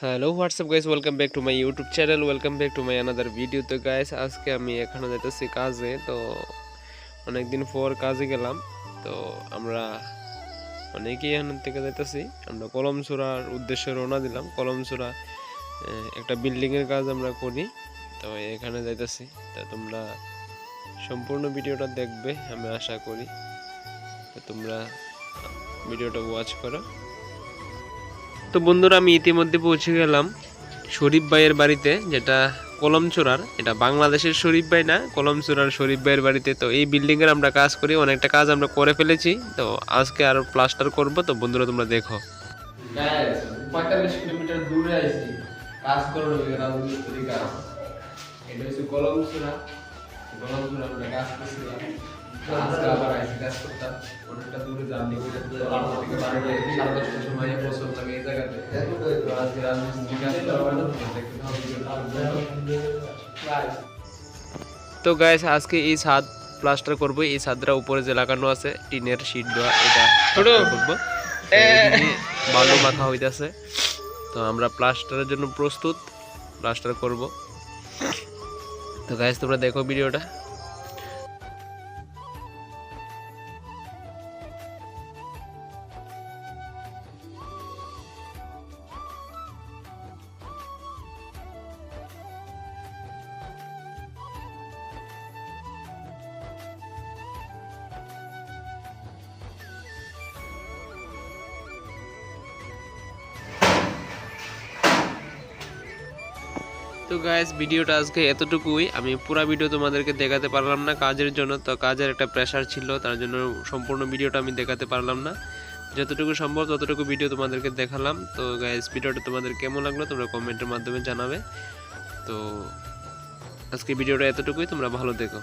Hello WhatsApp guys, welcome back to my YouTube channel, welcome back to my another video. তো guys আজকে আমি এখানে যাইতেছি কাজে। তো অনেকদিন পর কাজে গেলাম। তো আমরা অনেকেই এখান থেকে যাইতেছি। আমরা কলমছড়ার উদ্দেশ্যে রওনা দিলাম। কলমছড়া একটা বিল্ডিংয়ের কাজ আমরা করি। তো এখানে যাইতেছি। তো তোমরা সম্পূর্ণ ভিডিওটা দেখবে আমি আশা করি। তো তোমরা ভিডিওটা ওয়াচ করো। তো বন্ধুরা, আমি ইতিমধ্যে পৌঁছে গেলাম শরীফ ভাইয়ের বাড়িতে, যেটা কলমছড়ার। এটা বাংলাদেশের শরীফ ভাই না, কলমছড়ার শরীফ ভাইয়ের বাড়িতে। তো এই বিল্ডিং এর আমরা কাজ করি, অনেকটা কাজ আমরা করে ফেলেছি। তো আজকে আরো প্লাস্টার করব। তো বন্ধুরা তোমরা দেখো। 45 কিলোমিটার দূরে আইছি কাজ করব, রাজমিস্ত্রি কাজ। এটা হচ্ছে কলমছড়া। কলমছড়া আমরা কাজ করছিলাম। আজকে আবার আইছি কাজ করতাম। অনেকটা দূরে জার্নি করে থেকে বাড়িতে 10:30টার সময় পৌঁছলাম লাগে এই জায়গাতে। তো আজকে রাজমিস্ত্রি কাজ করব। তো গাইস আজকে এই ছাদ প্লাস্টার করব। এই ছাদটা উপরে যে লাগানো আছে টিনের শীট দেওয়া, এটা করব। বালু মাখা হইতাছে। তো আমরা প্লাস্টারের জন্য প্রস্তুত, প্লাস্টার করব। তো গাইস তোমরা দেখো ভিডিওটা। তো গাইস ভিডিওটা আজকে এতটুকুই। আমি পুরো ভিডিও তোমাদেরকে দেখাতে পারলাম না কাজের জন্য। তো কাজের একটা প্রেশার ছিল, তার জন্য সম্পূর্ণ ভিডিওটা আমি দেখাতে পারলাম না। যতটুকু সম্ভব ততটুকু ভিডিও তোমাদেরকে দেখালাম। তো গাইস ভিডিওটা তোমাদের কেমন লাগলো তোমরা কমেন্টের মাধ্যমে জানাবে। তো আজকে ভিডিওটা এতটুকুই, তোমরা ভালো থেকো।